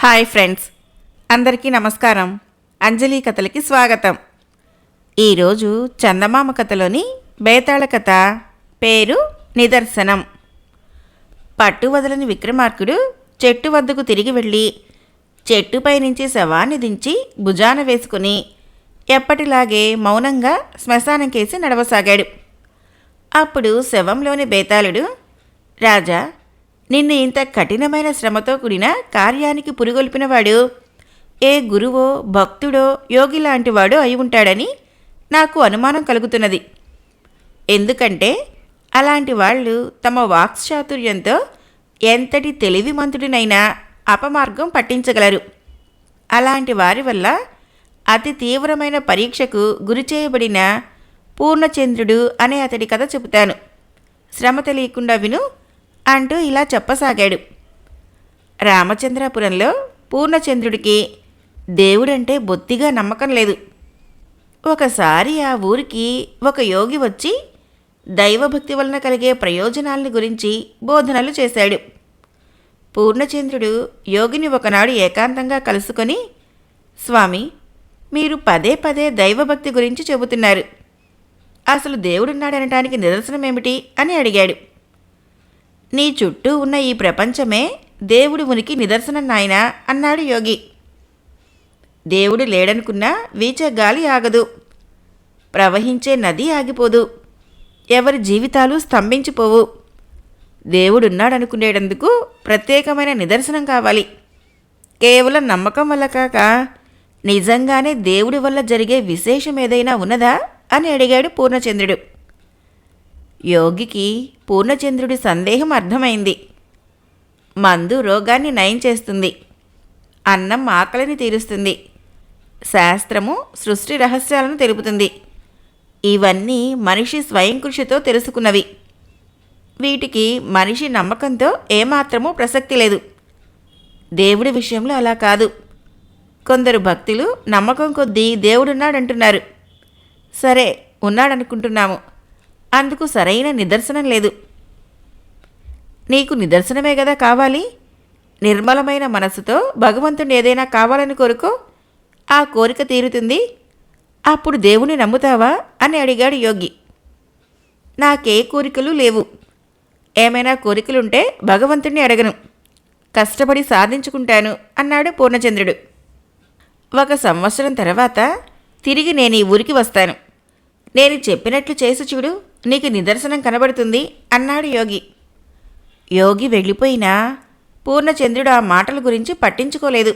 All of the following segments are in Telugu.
హాయ్ ఫ్రెండ్స్, అందరికీ నమస్కారం. అంజలి కథలకి స్వాగతం. ఈరోజు చందమామ కథలోని బేతాళ కథ పేరు నిదర్శనం. పట్టు వదలని విక్రమార్కుడు చెట్టు వద్దకు తిరిగి వెళ్ళి చెట్టుపై నుంచి శవాన్ని దించి భుజాన వేసుకుని ఎప్పటిలాగే మౌనంగా శ్మశానం కేసి నడవసాగాడు. అప్పుడు శవంలోని బేతాళుడు, రాజా, నిన్ను ఇంత కఠినమైన శ్రమతో కూడిన కార్యానికి పురిగొల్పినవాడు ఏ గురువో భక్తుడో యోగి లాంటివాడో అయి ఉంటాడని నాకు అనుమానం కలుగుతున్నది. ఎందుకంటే అలాంటి వాళ్ళు తమ వాక్చాతుర్యంతో ఎంతటి తెలివిమంతుడినైనా అపమార్గం పట్టించగలరు. అలాంటి వారి వల్ల అతి తీవ్రమైన పరీక్షకు గురిచేయబడిన పూర్ణచంద్రుడు అనే అతడి కథ చెబుతాను. శ్రమ తెలియకుండా విను అంటూ ఇలా చెప్పసాగాడు. రామచంద్రాపురంలో పూర్ణచంద్రుడికి దేవుడంటే బొత్తిగా నమ్మకం లేదు. ఒకసారి ఆ ఊరికి ఒక యోగి వచ్చి దైవభక్తి వలన కలిగే ప్రయోజనాలని గురించి బోధనలు చేశాడు. పూర్ణచంద్రుడు యోగిని ఒకనాడు ఏకాంతంగా కలుసుకొని, స్వామి, మీరు పదే పదే దైవభక్తి గురించి చెబుతున్నారు. అసలు దేవుడున్నాడనటానికి నిదర్శనమేమిటి అని అడిగాడు. నీ చుట్టూ ఉన్న ఈ ప్రపంచమే దేవుడి ఉనికి నిదర్శనం నాయనా అన్నాడు యోగి. దేవుడు లేడనుకున్నా వీచే గాలి ఆగదు, ప్రవహించే నది ఆగిపోదు, ఎవరి జీవితాలు స్తంభించిపోవు. దేవుడున్నాడనుకునేటందుకు ప్రత్యేకమైన నిదర్శనం కావాలి. కేవలం నమ్మకం వల్ల కాక నిజంగానే దేవుడి వల్ల జరిగే విశేషం ఏదైనా ఉన్నదా అని అడిగాడు పూర్ణచంద్రుడు. యోగికి పూర్ణచంద్రుడి సందేహం అర్థమైంది. మందు రోగాన్ని నయం చేస్తుంది, అన్నం ఆకలిని తీరుస్తుంది, శాస్త్రము సృష్టి రహస్యాలను తెలుపుతుంది. ఇవన్నీ మనిషి స్వయం కృషితో తెలుసుకున్నవి. వీటికి మనిషి నమ్మకంతో ఏమాత్రమూ ప్రసక్తి లేదు. దేవుడి విషయంలో అలా కాదు. కొందరు భక్తులు నమ్మకం కొద్దీ దేవుడున్నాడంటున్నారు. సరే, ఉన్నాడనుకుంటున్నాము, అందుకు సరైన నిదర్శనం లేదు. నీకు నిదర్శనమే కదా కావాలి. నిర్మలమైన మనసుతో భగవంతుని ఏదైనా కావాలని కోరుకో, ఆ కోరిక తీరుతుంది. అప్పుడు దేవుని నమ్ముతావా అని అడిగాడు యోగి. నాకే కోరికలు లేవు. ఏమైనా కోరికలుంటే భగవంతుణ్ణి అడగను, కష్టపడి సాధించుకుంటాను అన్నాడు పూర్ణచంద్రుడు. 1 సంవత్సరం తర్వాత తిరిగి నేను ఈ ఊరికి వస్తాను. నేను చెప్పినట్లు చేసి చూడు, నీకు నిదర్శనం కనబడుతుంది అన్నాడు యోగి. యోగి వెళ్ళిపోయినా పూర్ణచంద్రుడు ఆ మాటల గురించి పట్టించుకోలేదు.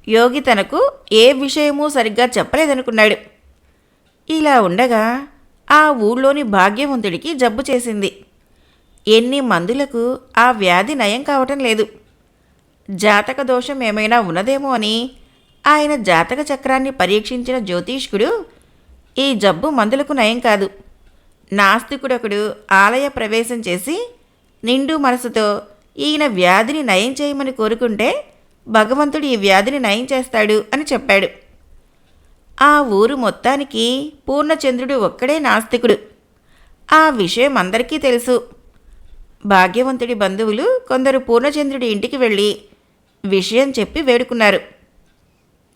యోగి తనకు ఏ విషయమూ సరిగ్గా చెప్పలేదనుకున్నాడు. ఇలా ఉండగా ఆ ఊళ్ళోని భాగ్యవంతుడికి జబ్బు చేసింది. ఎన్ని మందులకు ఆ వ్యాధి నయం కావటం లేదు. జాతక దోషం ఏమైనా ఉన్నదేమో అని ఆయన జాతక చక్రాన్ని పరీక్షించిన జ్యోతిష్కుడు, ఈ జబ్బు మందులకు నయం కాదు. నాస్తికుడొకడు ఆలయ ప్రవేశం చేసి నిండు మనసుతో ఈయన వ్యాధిని నయం చేయమని కోరుకుంటే భగవంతుడు ఈ వ్యాధిని నయం చేస్తాడు అని చెప్పాడు. ఆ ఊరు మొత్తానికి పూర్ణచంద్రుడు ఒక్కడే నాస్తికుడు. ఆ విషయం అందరికీ తెలుసు. భాగ్యవంతుడి బంధువులు కొందరు పూర్ణచంద్రుడి ఇంటికి వెళ్ళి విషయం చెప్పి వేడుకున్నారు.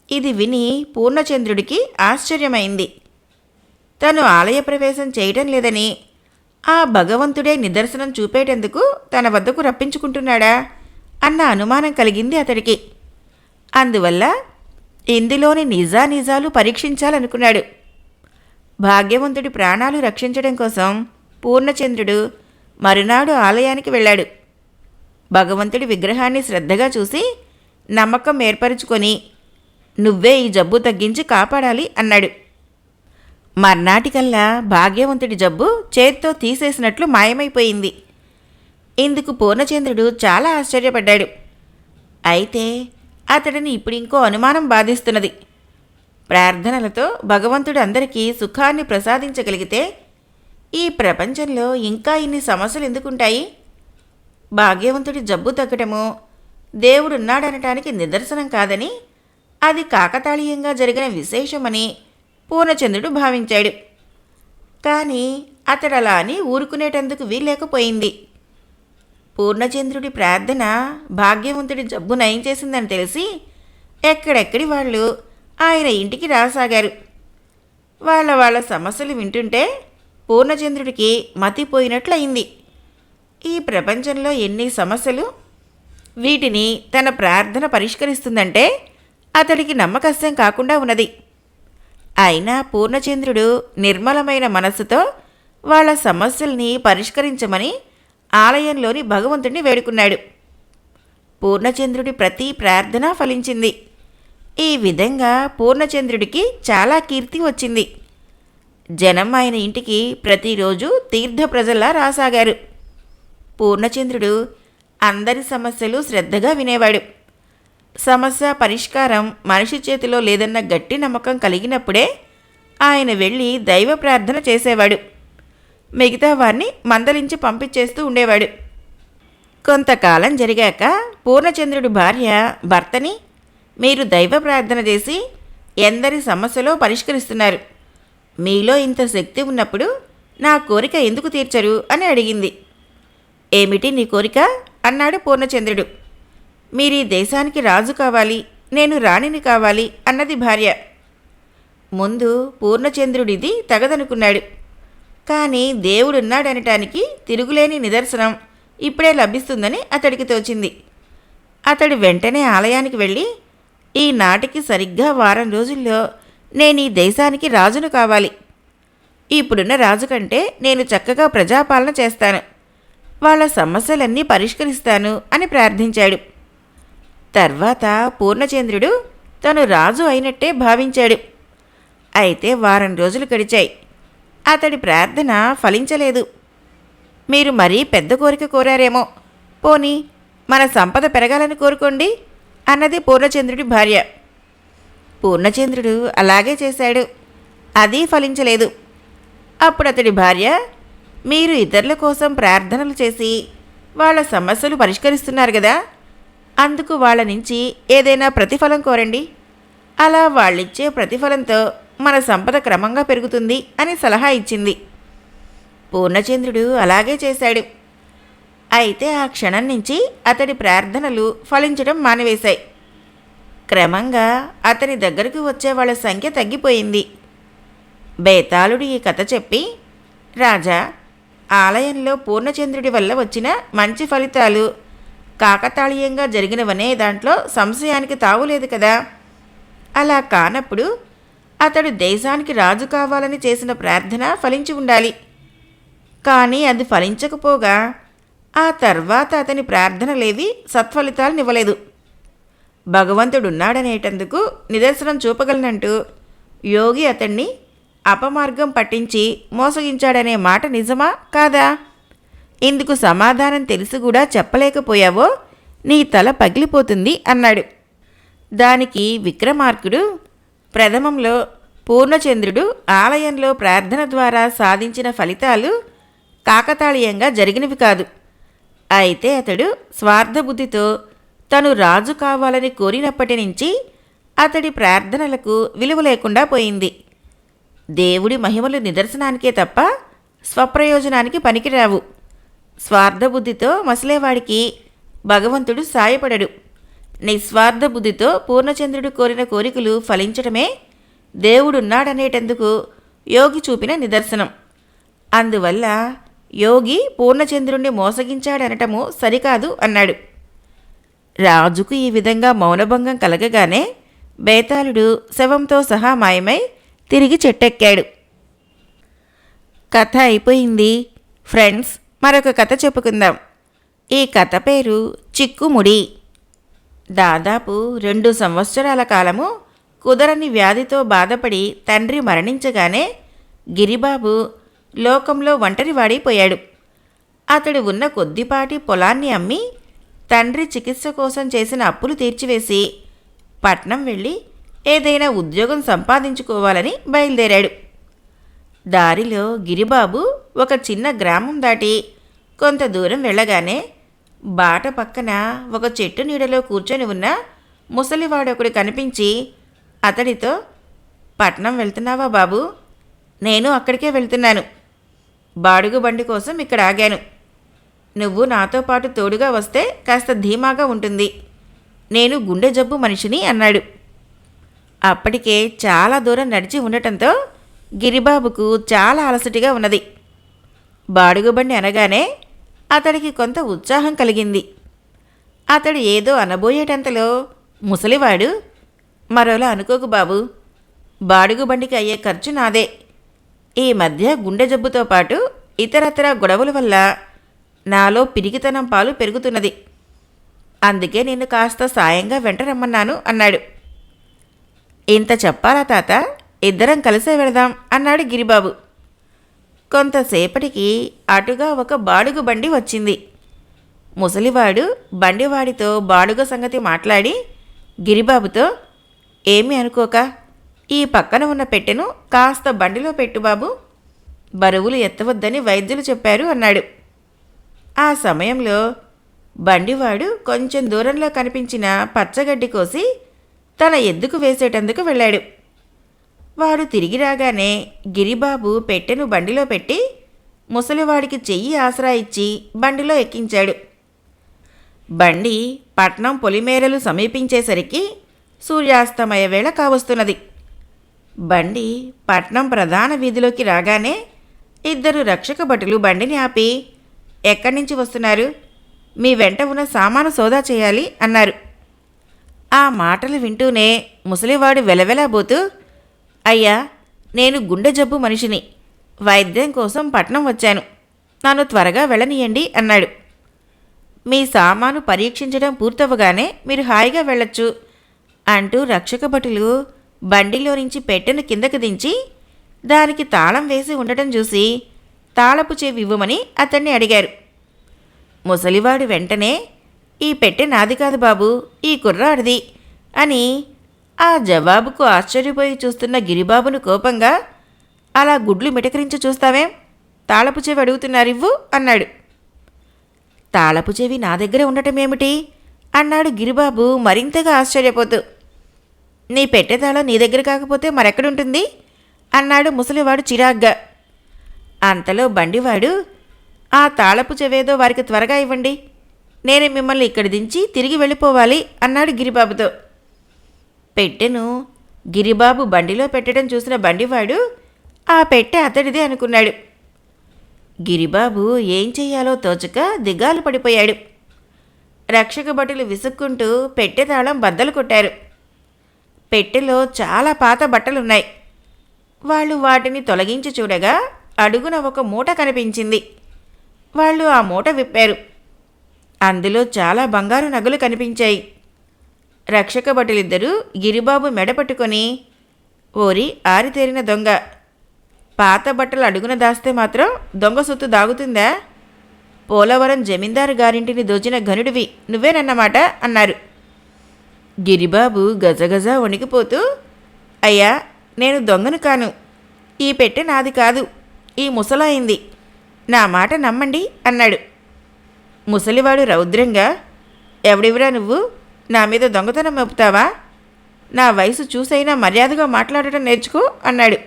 ఇది విని పూర్ణచంద్రుడికి ఆశ్చర్యమైంది. తను ఆలయ ప్రవేశం చేయటం లేదని ఆ భగవంతుడే నిదర్శనం చూపేటందుకు తన వద్దకు రప్పించుకుంటున్నాడా అన్న అనుమానం కలిగింది అతడికి. అందువల్ల ఇందులోని నిజానిజాలు పరీక్షించాలనుకున్నాడు. భాగ్యవంతుడి ప్రాణాలు రక్షించడం కోసం పూర్ణచంద్రుడు మరునాడు ఆలయానికి వెళ్ళాడు. భగవంతుడి విగ్రహాన్ని శ్రద్ధగా చూసి నమ్మకం ఏర్పరచుకొని, నువ్వే ఈ జబ్బు తగ్గించి కాపాడాలి అన్నాడు. మర్నాటికల్లా భాగ్యవంతుడి జబ్బు చేత్తో తీసేసినట్లు మాయమైపోయింది. ఇందుకు పూర్ణచంద్రుడు చాలా ఆశ్చర్యపడ్డాడు. అయితే అతడిని ఇప్పుడింకో అనుమానం బాధిస్తున్నది. ప్రార్థనలతో భగవంతుడు అందరికీ సుఖాన్ని ప్రసాదించగలిగితే ఈ ప్రపంచంలో ఇంకా ఇన్ని సమస్యలు ఎందుకుంటాయి? భాగ్యవంతుడి జబ్బు తగ్గటము దేవుడున్నాడనటానికి నిదర్శనం కాదని, అది కాకతాళీయంగా జరిగిన విశేషమని పూర్ణచంద్రుడు భావించాడు. కానీ అతడలా అని ఊరుకునేటందుకు వీల్లేకపోయింది. పూర్ణచంద్రుడి ప్రార్థన భాగ్యవంతుడి జబ్బు నయం చేసిందని తెలిసి ఎక్కడెక్కడి వాళ్ళు ఆయన ఇంటికి రాసాగారు. వాళ్ళ సమస్యలు వింటుంటే పూర్ణచంద్రుడికి మతిపోయినట్లయింది. ఈ ప్రపంచంలో ఎన్ని సమస్యలు, వీటిని తన ప్రార్థన పరిష్కరిస్తుందంటే అతడికి నమ్మకస్యం కాకుండా ఉన్నది. అయినా పూర్ణచంద్రుడు నిర్మలమైన మనస్సుతో వాళ్ళ సమస్యల్ని పరిష్కరించమని ఆలయంలోని భగవంతుడిని వేడుకున్నాడు. పూర్ణచంద్రుడి ప్రతి ప్రార్థన ఫలించింది. ఈ విధంగా పూర్ణచంద్రుడికి చాలా కీర్తి వచ్చింది. జనం ఆయన ఇంటికి ప్రతిరోజు తీర్థ ప్రజల్లా రాసాగారు. పూర్ణచంద్రుడు అందరి సమస్యలు శ్రద్ధగా వినేవాడు. సమస్య పరిష్కారం మనిషి చేతిలో లేదన్న గట్టి నమ్మకం కలిగినప్పుడే ఆయన వెళ్ళి దైవ ప్రార్థన చేసేవాడు. మిగతా వారిని మందలించి పంపించేస్తూ ఉండేవాడు. కొంతకాలం జరిగాక పూర్ణచంద్రుడి భార్య భర్తని, మీరు దైవ ప్రార్థన చేసి ఎందరి సమస్యలో పరిష్కరిస్తున్నారు, మీలో ఇంత శక్తి ఉన్నప్పుడు నా కోరిక ఎందుకు తీర్చరు అని అడిగింది. ఏమిటి నీ కోరిక అన్నాడు పూర్ణచంద్రుడు. మీరీ దేశానికి రాజు కావాలి, నేను రాణిని కావాలి అన్నది భార్య. ముందు పూర్ణచంద్రుడిది తగదనుకున్నాడు. కానీ దేవుడున్నాడనటానికి తిరుగులేని నిదర్శనం ఇప్పుడే లభిస్తుందని అతడికి తోచింది. అతడు వెంటనే ఆలయానికి వెళ్ళి, ఈ నాటికి సరిగ్గా వారం రోజుల్లో నేను ఈ దేశానికి రాజును కావాలి. ఇప్పుడున్న రాజు కంటే నేను చక్కగా ప్రజాపాలన చేస్తాను, వాళ్ళ సమస్యలన్నీ పరిష్కరిస్తాను అని ప్రార్థించాడు. తర్వాత పూర్ణచంద్రుడు తను రాజు అయినట్టే భావించాడు. అయితే వారం రోజులు గడిచాయి. అతడి ప్రార్థన ఫలించలేదు. మీరు మరీ పెద్ద కోరిక కోరారేమో, పోనీ మన సంపద పెరగాలని కోరుకోండి అన్నది పూర్ణచంద్రుడి భార్య. పూర్ణచంద్రుడు అలాగే చేశాడు. అది ఫలించలేదు. అప్పుడు అతడి భార్య, మీరు ఇతరుల కోసం ప్రార్థనలు చేసి వాళ్ళ సమస్యలు పరిష్కరిస్తున్నారు కదా, అందుకు వాళ్ళ నుంచి ఏదైనా ప్రతిఫలం కోరండి. అలా వాళ్ళిచ్చే ప్రతిఫలంతో మన సంపద క్రమంగా పెరుగుతుంది అని సలహా ఇచ్చింది. పూర్ణచంద్రుడు అలాగే చేశాడు. అయితే ఆ క్షణం నుంచి అతడి ప్రార్థనలు ఫలించడం మానివేశాయి. క్రమంగా అతని దగ్గరకు వచ్చే వాళ్ళ సంఖ్య తగ్గిపోయింది. బేతాళుడు ఈ కథ చెప్పి, రాజా, ఆలయంలో పూర్ణచంద్రుడి వల్ల వచ్చిన మంచి ఫలితాలు కాకతాళీయంగా జరిగినవనే దాంట్లో సంశయానికి తావులేదు కదా. అలా కానప్పుడు అతడు దేశానికి రాజు కావాలని చేసిన ప్రార్థన ఫలించి ఉండాలి. కానీ అది ఫలించకపోగా ఆ తర్వాత అతని ప్రార్థనలేవి సత్ఫలితాలనివ్వలేదు. భగవంతుడున్నాడనేటందుకు నిదర్శనం చూపగలనంటూ యోగి అతన్ని అపమార్గం పట్టించి మోసగించాడనే మాట నిజమా కాదా? ఇందుకు సమాధానం తెలిసి కూడా చెప్పలేకపోయావో నీ తల పగిలిపోతుంది అన్నాడు. దానికి విక్రమార్కుడు, ప్రథమంలో పూర్ణచంద్రుడు ఆలయంలో ప్రార్థన ద్వారా సాధించిన ఫలితాలు కాకతాళీయంగా జరిగినవి కాదు. అయితే అతడు స్వార్థబుద్ధితో తను రాజు కావాలని కోరినప్పటి నుంచి అతడి ప్రార్థనలకు విలువ లేకుండా పోయింది. దేవుడి మహిమలు నిదర్శనానికే తప్ప స్వప్రయోజనానికి పనికిరావు. స్వార్థబుద్ధితో మసలేవాడికి భగవంతుడు సాయపడడు. నిస్వార్థ బుద్ధితో పూర్ణచంద్రుడు కోరిన కోరికలు ఫలించడమే దేవుడున్నాడనేటందుకు యోగి చూపిన నిదర్శనం. అందువల్ల యోగి పూర్ణచంద్రుణ్ణి మోసగించాడనటము సరికాదు అన్నాడు. రాజుకు ఈ విధంగా మౌనభంగం కలగగానే బేతాళుడు శవంతో సహా మాయమై తిరిగి చెట్టెక్కాడు. కథ అయిపోయింది. ఫ్రెండ్స్, మరొక కథ చెప్పుకుందాం. ఈ కథ పేరు చిక్కుముడి. దాదాపు 2 సంవత్సరాల కాలము కుదరని వ్యాధితో బాధపడి తండ్రి మరణించగానే గిరిబాబు లోకంలో ఒంటరివాడైపోయాడు. అతడు ఉన్న కొద్దిపాటి పొలాన్ని అమ్మి తండ్రి చికిత్స కోసం చేసిన అప్పులు తీర్చివేసి పట్నం వెళ్ళి ఏదైనా ఉద్యోగం సంపాదించుకోవాలని బయలుదేరాడు. దారిలో గిరిబాబు ఒక చిన్న గ్రామం దాటి కొంత దూరం వెళ్ళగానే బాట పక్కన ఒక చెట్టు నీడలో కూర్చొని ఉన్న ముసలివాడొకడు కనిపించి అతడితో, పట్నం వెళ్తున్నావా బాబు? నేను అక్కడికే వెళ్తున్నాను. బాడుగు బండి కోసం ఇక్కడ ఆగాను. నువ్వు నాతో పాటు తోడుగా వస్తే కాస్త ధీమాగా ఉంటుంది. నేను గుండె జబ్బు మనిషిని అన్నాడు. అప్పటికే చాలా దూరం నడిచి ఉండటంతో గిరిబాబుకు చాలా అలసటిగా ఉన్నది. బాడుగుబండి అనగానే అతడికి కొంత ఉత్సాహం కలిగింది. అతడు ఏదో అనబోయేటంతలో ముసలివాడు, మరోలా అనుకోకు బాబు, బాడుగుబండికి అయ్యే ఖర్చు నాదే. ఈ మధ్య గుండె జబ్బుతో పాటు ఇతరత్రా గొడవల వల్ల నాలో పిరికితనం పాలు పెరుగుతున్నది. అందుకే నిన్ను కాస్త సాయంగా వెంట రమ్మన్నాను అన్నాడు. ఇంత చెప్పాలా తాత, ఇద్దరం కలిసే వెళదాం అన్నాడు గిరిబాబు. కొంతసేపటికి అటుగా ఒక బాడుగు బండి వచ్చింది. ముసలివాడు బండివాడితో బాడుగ సంగతి మాట్లాడి గిరిబాబుతో, ఏమీ అనుకోక ఈ పక్కన ఉన్న పెట్టెను కాస్త బండిలో పెట్టు బాబు, బరువులు ఎత్తవద్దని వైద్యులు చెప్పారు అన్నాడు. ఆ సమయంలో బండివాడు కొంచెం దూరంలో కనిపించిన పచ్చగడ్డి కోసి తన ఎద్దుకు వేసేటందుకు వెళ్ళాడు. వాడు తిరిగి రాగానే గిరిబాబు పెట్టెను బండిలో పెట్టి ముసలివాడికి చెయ్యి ఆసరా ఇచ్చి బండిలో ఎక్కించాడు. బండి పట్నం పొలిమేరలు సమీపించేసరికి సూర్యాస్తమయ వేళ కావస్తున్నది. బండి పట్నం ప్రధాన వీధిలోకి రాగానే ఇద్దరు రక్షక భటులు బండిని ఆపి, ఎక్కడి నుంచి వస్తున్నారు? మీ వెంట ఉన్న సామాను సోదా చేయాలి అన్నారు. ఆ మాటలు వింటూనే ముసలివాడు వెలవెలాబోతూ, అయ్యా, నేను గుండె జబ్బు మనిషిని, వైద్యం కోసం పట్నం వచ్చాను, నన్ను త్వరగా వెళ్ళనీయండి అన్నాడు. మీ సామాను పరీక్షించడం పూర్తవగానే మీరు హాయిగా వెళ్ళొచ్చు అంటూ రక్షక భటులు బండిలో నుంచి పెట్టెను కిందకు దించి దానికి తాళం వేసి ఉండటం చూసి తాళపు చెవి ఇవ్వమని అతన్ని అడిగారు. ముసలివాడు వెంటనే, ఈ పెట్టె నాది కాదు బాబు, ఈ కుర్రాడిది అని ఆ జవాబుకు ఆశ్చర్యపోయి చూస్తున్న గిరిబాబును కోపంగా, అలా గుడ్లు మిటకరించి చూస్తావేం, తాళపు చెవి అడుగుతున్నారివ్వు అన్నాడు. తాళపు చెవి నా దగ్గర ఉండటమేమిటి అన్నాడు గిరిబాబు మరింతగా ఆశ్చర్యపోతూ. నీ పెట్టె తాళం నీ దగ్గర కాకపోతే మరెక్కడుంటుంది అన్నాడు ముసలివాడు చిరాగ్గా. అంతలో బండివాడు, ఆ తాళపు చెవేదో వారికి త్వరగా ఇవ్వండి, నేనే మిమ్మల్ని ఇక్కడి దించి తిరిగి వెళ్ళిపోవాలి అన్నాడు గిరిబాబుతో. పెట్టెను గిరిబాబు బండిలో పెట్టడం చూసిన బండివాడు ఆ పెట్టె అతడిదే అనుకున్నాడు. గిరిబాబు ఏం చెయ్యాలో తోచక దిగాలు పడిపోయాడు. రక్షక భటులు విసుక్కుంటూ పెట్టె తాళం బద్దలు కొట్టారు. పెట్టెలో చాలా పాత బట్టలున్నాయి. వాళ్ళు వాటిని తొలగించి చూడగా అడుగున ఒక మూట కనిపించింది. వాళ్ళు ఆ మూట విప్పారు. అందులో చాలా బంగారు నగలు కనిపించాయి. రక్షక భటులిద్దరూ గిరిబాబు మెడ పట్టుకొని, ఓరి ఆరితేరిన దొంగ, పాత బట్టలు అడుగున దాస్తే మాత్రం దొంగ సొత్తు దాగుతుందా? పోలవరం జమీందారు గారింటిని దోచిన ఘనుడివి నువ్వేనన్నమాట అన్నారు. గిరిబాబు గజగజ వణికిపోతూ, అయ్యా, నేను దొంగను కాను, ఈ పెట్టె నాది కాదు, ఈ ముసలాయింది, నా మాట నమ్మండి అన్నాడు. ముసలివాడు రౌద్రంగా, ఎవడివిరా నువ్వు, నా మీద దొంగతనం మోపుతావా? నా వయసు చూసైనా మర్యాదగా మాట్లాడటం నేర్చుకో అన్నాడు.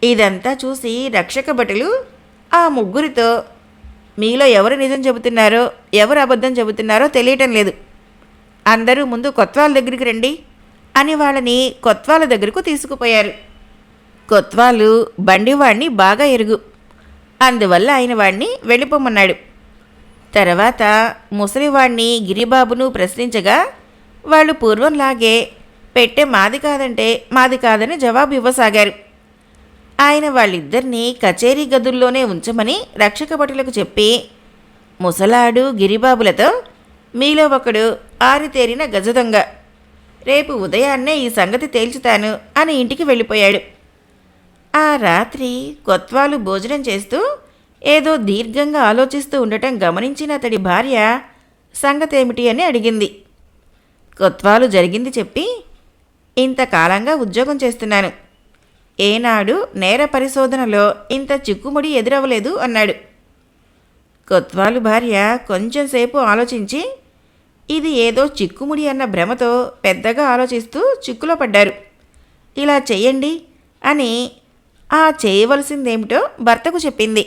ఇదంతా చూసి రక్షక భటులు ఆ ముగ్గురితో, మీలో ఎవరు నిజం చెబుతున్నారో ఎవరు అబద్ధం చెబుతున్నారో తెలియటం లేదు, అందరూ ముందు కొత్వాల్ దగ్గరికి రండి అని వాళ్ళని కొత్వాల దగ్గరకు తీసుకుపోయారు. కొత్వాలు బండివాణ్ణి బాగా ఎరుగు, అందువల్ల ఆయన వాణ్ణి వెళ్ళిపోమన్నాడు. తర్వాత ముసలివాణ్ణి గిరిబాబును ప్రశ్నించగా వాళ్ళు పూర్వంలాగే పెట్టె మాది కాదంటే మాది కాదని జవాబు ఇవ్వసాగారు. ఆయన వాళ్ళిద్దరినీ కచేరీ గదుల్లోనే ఉంచమని రక్షక భటులకు చెప్పి, ముసలాడు గిరిబాబులతో, మీలో ఒకడు ఆరితేరిన గజదొంగ, రేపు ఉదయాన్నే ఈ సంగతి తేల్చుతాను అని ఇంటికి వెళ్ళిపోయాడు. ఆ రాత్రి కొత్వాలు భోజనం చేస్తూ ఏదో దీర్ఘంగా ఆలోచిస్తూ ఉండటం గమనించిన అతడి భార్య సంగతేమిటి అని అడిగింది. కొత్వాలు జరిగింది చెప్పి, ఇంతకాలంగా ఉద్యోగం చేస్తున్నాను, ఏనాడు నేర పరిశోధనలో ఇంత చిక్కుముడి ఎదురవ్వలేదు అన్నాడు. కొత్వాలు భార్య కొంచెంసేపు ఆలోచించి, ఇది ఏదో చిక్కుముడి అన్న భ్రమతో పెద్దగా ఆలోచిస్తూ చిక్కులో పడ్డారు. ఇలా చెయ్యండి అని ఆ చేయవలసిందేమిటో భర్తకు చెప్పింది.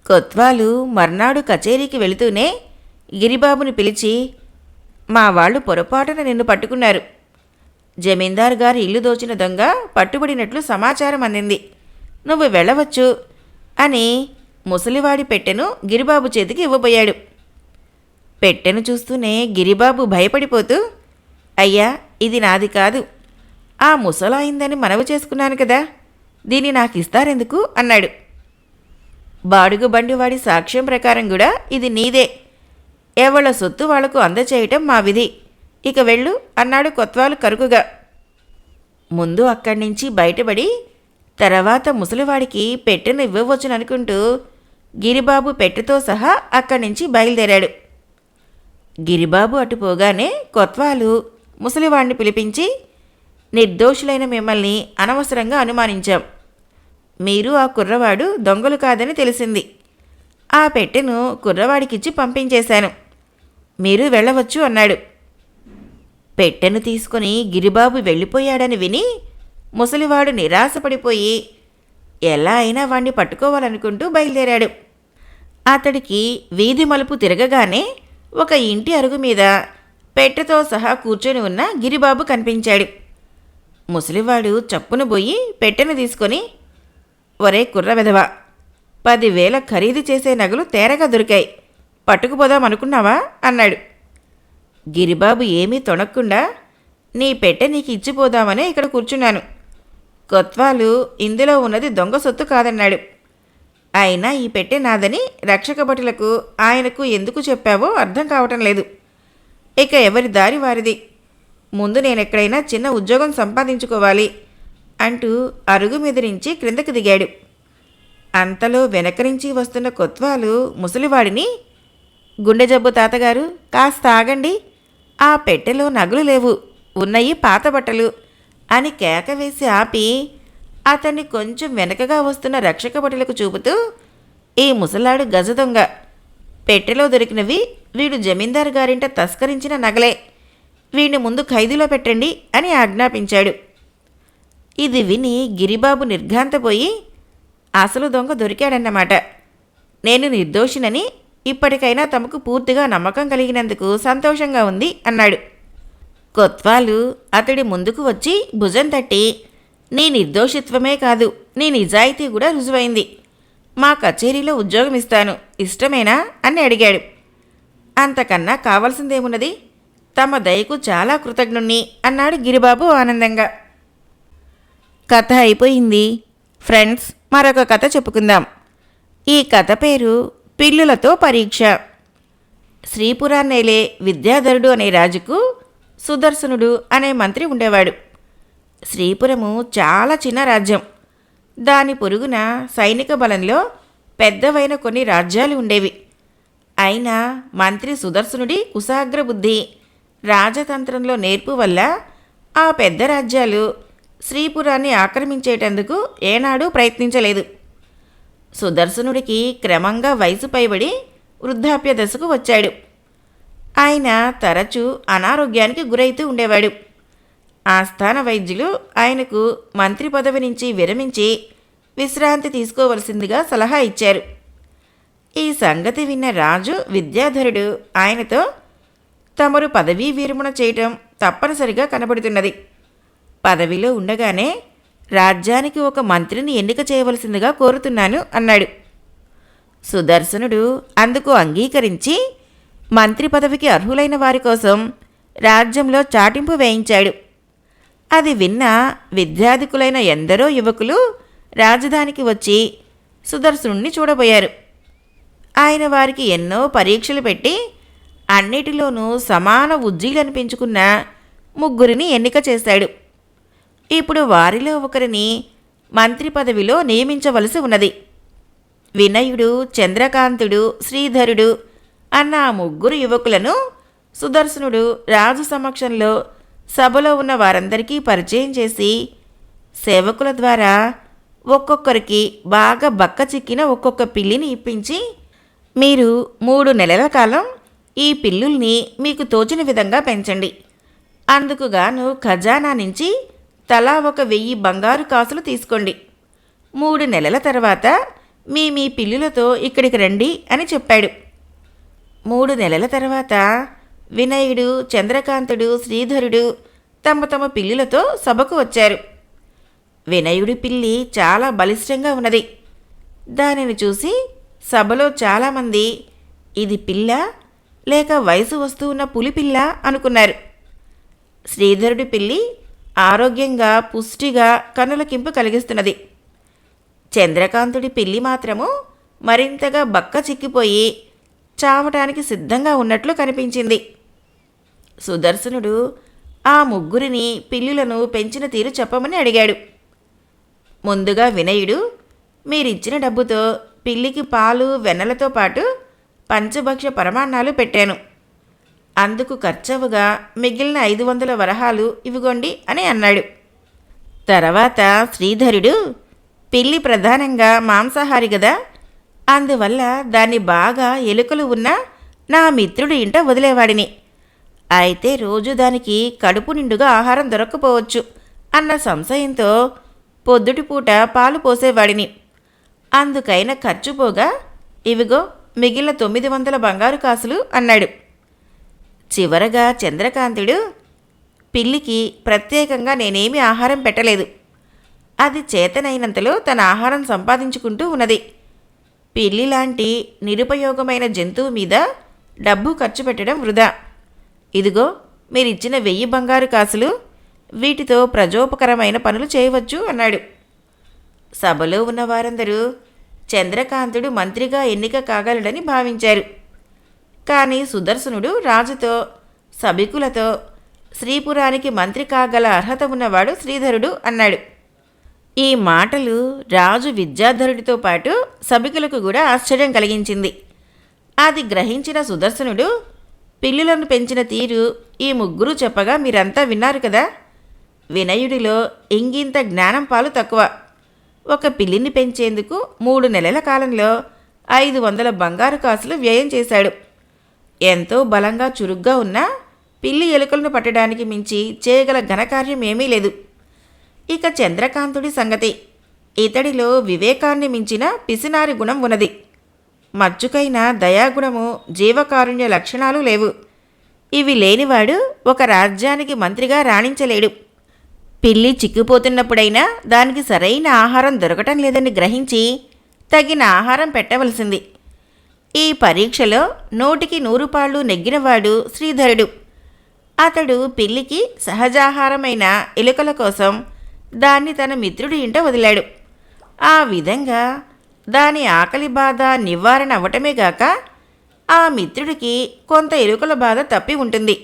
కొత్వాలు మర్నాడు కచేరీకి వెళుతూనే గిరిబాబుని పిలిచి, మా వాళ్ళు పొరపాటున నిన్ను పట్టుకున్నారు. జమీందారు గారి ఇల్లు దోచిన దొంగ పట్టుబడినట్లు సమాచారం అందింది. నువ్వు వెళ్ళవచ్చు అని ముసలివాడి పెట్టెను గిరిబాబు చేతికి ఇవ్వబోయాడు. పెట్టెను చూస్తూనే గిరిబాబు భయపడిపోతూ, అయ్యా, ఇది నాది కాదు. ఆ ముసలాయిందని మనవి చేసుకున్నాను కదా, దీన్ని నాకు ఇస్తారెందుకు అన్నాడు. బాడుగు బండివాడి సాక్ష్యం ప్రకారం కూడా ఇది నీదే. ఎవళ్ళ సొత్తు వాళ్లకు అందచేయటం మా విధి. ఇక వెళ్ళు అన్నాడు కొత్వాలు కరుకుగా. ముందు అక్కడి నుంచి బయటపడి తర్వాత ముసలివాడికి పెట్టెను ఇవ్వవచ్చుననుకుంటూ గిరిబాబు పెట్టెతో సహా అక్కడి నుంచి బయలుదేరాడు. గిరిబాబు అటు పోగానే కొత్వాలు ముసలివాడిని పిలిపించి, నిర్దోషులైన మిమ్మల్ని అనవసరంగా అనుమానించాం. మీరు ఆ కుర్రవాడు దొంగలు కాదని తెలిసింది. ఆ పెట్టెను కుర్రవాడికిచ్చి పంపించేశాను. మీరు వెళ్ళవచ్చు అన్నాడు. పెట్టెను తీసుకుని గిరిబాబు వెళ్ళిపోయాడని విని ముసలివాడు నిరాశపడిపోయి ఎలా అయినా వాణ్ణి పట్టుకోవాలనుకుంటూ బయలుదేరాడు. అతడికి వీధి మలుపు తిరగగానే ఒక ఇంటి అరుగు మీద పెట్టెతో సహా కూర్చొని ఉన్న గిరిబాబు కనిపించాడు. ముసలివాడు చప్పున పోయి పెట్టెను తీసుకొని, ఒరే కుర్ర వెధవా, 10,000 ఖరీదు చేసే నగలు తేరగా దొరికాయి, పట్టుకుపోదామనుకున్నావా అన్నాడు. గిరిబాబు ఏమీ తొణక్కుండా, నీ పెట్టె నీకు ఇచ్చిపోదామనే ఇక్కడ కూర్చున్నాను. కొత్వాలు ఇందులో ఉన్నది దొంగ సొత్తు కాదన్నాడు. అయినా ఈ పెట్టె నాదని రక్షక భటులకు ఆయనకు ఎందుకు చెప్పావో అర్థం కావటం లేదు. ఇక ఎవరి దారి వారిది. ముందు నేనెక్కడైనా చిన్న ఉద్యోగం సంపాదించుకోవాలి అంటూ అరుగు మీద నుంచి క్రిందకి దిగాడు. అంతలో వెనక నుంచి వస్తున్న కొత్వాలు ముసలివాడిని, గుండె జబ్బు తాతగారు, కాస్త ఆగండి, ఆ పెట్టెలో నగలు లేవు, ఉన్నయి పాత బట్టలు అని కేక వేసి ఆపి అతన్ని కొంచెం వెనకగా వస్తున్న రక్షక భటులకు చూపుతూ, ఈ ముసలాడు గజ దొంగ. పెట్టెలో దొరికినవి వీడు జమీందారు గారింట తస్కరించిన నగలే. వీడిని ముందు ఖైదీలో పెట్టండి అని ఆజ్ఞాపించాడు. ఇది విని గిరిబాబు నిర్ఘాంతపోయి, అసలు దొంగ దొరికాడన్నమాట. నేను నిర్దోషినని ఇప్పటికైనా తమకు పూర్తిగా నమ్మకం కలిగినందుకు సంతోషంగా ఉంది అన్నాడు. కొత్వాలు అతడి ముందుకు వచ్చి భుజం తట్టి, నీ నిర్దోషిత్వమే కాదు, నీ నిజాయితీ కూడా రుజువైంది. మా కచేరీలో ఉద్యోగం ఇస్తాను, ఇష్టమేనా అని అడిగాడు. అంతకన్నా కావాల్సిందేమున్నది, తమ దయకు చాలా కృతజ్ఞుణ్ణి అన్నాడు గిరిబాబు ఆనందంగా. కథ అయిపోయింది. ఫ్రెండ్స్, మరొక కథ చెప్పుకుందాం. ఈ కథ పేరు పిల్లులతో పరీక్ష. శ్రీపురాన్నేలే విద్యాధరుడు అనే రాజుకు సుదర్శనుడు అనే మంత్రి ఉండేవాడు. శ్రీపురము చాలా చిన్న రాజ్యం. దాని పొరుగున సైనిక బలంలో పెద్దవైన కొన్ని రాజ్యాలు ఉండేవి. అయినా మంత్రి సుదర్శనుడి కుశాగ్ర బుద్ధి, రాజతంత్రంలో నేర్పు వల్ల ఆ పెద్ద రాజ్యాలు శ్రీపురాన్ని ఆక్రమించేటందుకు ఏనాడూ ప్రయత్నించలేదు. సుదర్శనుడికి క్రమంగా వయసు పైబడి వృద్ధాప్య దశకు వచ్చాడు. ఆయన తరచూ అనారోగ్యానికి గురైతూ ఉండేవాడు. ఆస్థాన వైద్యులు ఆయనకు మంత్రి పదవి నుంచి విరమించి విశ్రాంతి తీసుకోవలసిందిగా సలహా ఇచ్చారు. ఈ సంగతి విన్న రాజు విద్యాధరుడు ఆయనతో, తమరు పదవీ విరమణ చేయటం తప్పనిసరిగా కనబడుతున్నది. పదవిలో ఉండగానే రాజ్యానికి ఒక మంత్రిని ఎన్నిక చేయవలసిందిగా కోరుతున్నాను అన్నాడు. సుదర్శనుడు అందుకు అంగీకరించి మంత్రి పదవికి అర్హులైన వారి కోసం రాజ్యంలో చాటింపు వేయించాడు. అది విన్న విద్యాధికులైన ఎందరో యువకులు రాజధానికి వచ్చి సుదర్శనుణ్ణి చూడబోయారు. ఆయన వారికి ఎన్నో పరీక్షలు పెట్టి అన్నిటిలోనూ సమాన ఉజ్జీలనిపించుకున్న 3 ఎన్నిక చేశాడు. ఇప్పుడు వారిలో ఒకరిని మంత్రి పదవిలో నియమించవలసి ఉన్నది. వినయుడు, చంద్రకాంతుడు, శ్రీధరుడు అన్న 3 యువకులను సుదర్శనుడు రాజు సమక్షంలో సభలో ఉన్న వారందరికీ పరిచయం చేసి సేవకుల ద్వారా ఒక్కొక్కరికి బాగా బక్క చిక్కిన ఒక్కొక్క పిల్లిని ఇప్పించి, మీరు 3 నెలల కాలం ఈ పిల్లుల్ని మీకు తోచిన విధంగా పెంచండి. అందుకుగాను ఖజానా నుంచి తలా 1,000 బంగారు కాసులు తీసుకోండి. 3 నెలల తర్వాత మీ పిల్లులతో ఇక్కడికి రండి అని చెప్పాడు. 3 నెలల తర్వాత వినయుడు, చంద్రకాంతుడు, శ్రీధరుడు తమ తమ పిల్లులతో సభకు వచ్చారు. వినయుడి పిల్లి చాలా బలిష్టంగా ఉన్నది. దానిని చూసి సభలో చాలామంది ఇది పిల్ల లేక వయసు వస్తూ ఉన్న పులిపిల్ల అనుకున్నారు. శ్రీధరుడి పిల్లి ఆరోగ్యంగా, పుష్టిగా కనులకింపు కలిగిస్తున్నది. చంద్రకాంతుడి పిల్లి మాత్రము మరింతగా బక్క చిక్కిపోయి చావటానికి సిద్ధంగా ఉన్నట్లు కనిపించింది. సుదర్శనుడు ఆ ముగ్గురిని పిల్లులను పెంచిన తీరు చెప్పమని అడిగాడు. ముందుగా వినయుడు, మీరిచ్చిన డబ్బుతో పిల్లికి పాలు, వెన్నెలతో పాటు పంచభక్ష పరమాన్నాలు పెట్టాను. అందుకు ఖర్చవుగా మిగిలిన 500 వరహాలు ఇవిగోండి అని అన్నాడు. తర్వాత శ్రీధరుడు, పిల్లి ప్రధానంగా మాంసాహారి గదా, అందువల్ల దాన్ని బాగా ఎలుకలు ఉన్న నా మిత్రుడి ఇంట వదిలేవాడిని. అయితే రోజు దానికి కడుపు నిండుగా ఆహారం దొరక్కపోవచ్చు అన్న సంశయంతో పొద్దుటిపూట పాలు పోసేవాడిని. అందుకైన ఖర్చు పోగా ఇవిగో మిగిలిన 900 బంగారు కాసులు అన్నాడు. చివరగా చంద్రకాంతుడు, పిల్లికి ప్రత్యేకంగా నేనేమీ ఆహారం పెట్టలేదు. అది చేతనైనంతలో తన ఆహారం సంపాదించుకుంటూ ఉన్నది. పిల్లి లాంటి నిరుపయోగమైన జంతువు మీద డబ్బు ఖర్చు పెట్టడం వృధా. ఇదిగో మీరిచ్చిన 1000 బంగారు కాసులు, వీటితో ప్రజోపకరమైన పనులు చేయవచ్చు అన్నాడు. సభలో ఉన్న వారందరూ చంద్రకాంతుడు మంత్రిగా ఎన్నిక కాగలడని భావించారు. కానీ సుదర్శనుడు రాజుతో, సభికులతో శ్రీపురానికి మంత్రి కాగల అర్హత ఉన్నవాడు శ్రీధరుడు అన్నాడు. ఈ మాటలు రాజు విద్యాధరుడితో పాటు సభికులకు కూడా ఆశ్చర్యం కలిగించింది. అది గ్రహించిన సుదర్శనుడు, పిల్లులను పెంచిన తీరు ఈ ముగ్గురు చెప్పగా మీరంతా విన్నారు కదా. వినయుడిలో ఇంగింత జ్ఞానం పాలు తక్కువ. ఒక పిల్లిని పెంచేందుకు 3 నెలల కాలంలో 500 బంగారు కాసులు వ్యయం చేశాడు. ఎంతో బలంగా చురుగ్గా ఉన్న పిల్లి ఎలుకలను పట్టడానికి మించి చేయగల ఘనకార్యం ఏమీ లేదు. ఇక చంద్రకాంతుడి సంగతి, ఇతడిలో వివేకాన్ని మించిన పిసినారి గుణం ఉన్నది. మచ్చుకైన దయాగుణము, జీవకారుణ్య లక్షణాలు లేవు. ఇవి లేనివాడు ఒక రాజ్యానికి మంత్రిగా రాణించలేడు. పిల్లి చిక్కిపోతున్నప్పుడైనా దానికి సరైన ఆహారం దొరకటం లేదని గ్రహించి తగిన ఆహారం పెట్టవలసింది. ఈ పరీక్షలో 100కి 100 పాళ్ళు నెగ్గినవాడు శ్రీధరుడు. అతడు పిల్లికి సహజాహారమైన ఎలుకల కోసం దాన్ని తన మిత్రుడి ఇంట వదిలాడు. ఆ విధంగా దాని ఆకలి బాధ నివారణ అవ్వటమే గాక ఆ మిత్రుడికి కొంత ఎలుకల బాధ తప్పి ఉంటుంది.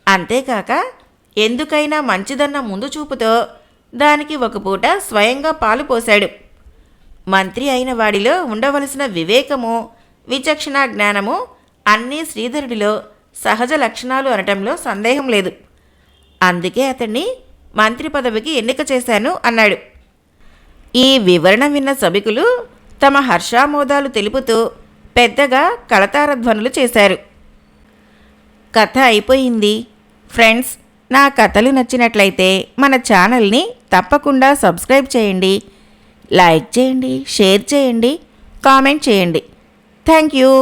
అంతేకాక ఎందుకైనా మంచిదన్న ముందు చూపుతో దానికి ఒక పూట స్వయంగా పాలు పోశాడు. మంత్రి అయిన వాడిలో ఉండవలసిన వివేకము, విచక్షణ జ్ఞానము అన్నీ శ్రీధరుడిలో సహజ లక్షణాలు అనటంలో సందేహం లేదు. అందుకే అతన్ని మంత్రి పదవికి ఎన్నిక చేశాను అన్నాడు. ఈ వివరణ విన్న సభికులు తమ హర్షామోదాలు తెలుపుతూ పెద్దగా కళతారధ్వనులు చేశారు. కథ అయిపోయింది. ఫ్రెండ్స్, నా కథలు నచ్చినట్లయితే మన ఛానల్ని తప్పకుండా సబ్స్క్రైబ్ చేయండి, లైక్ చేయండి, షేర్ చేయండి, కామెంట్ చేయండి. Thank you.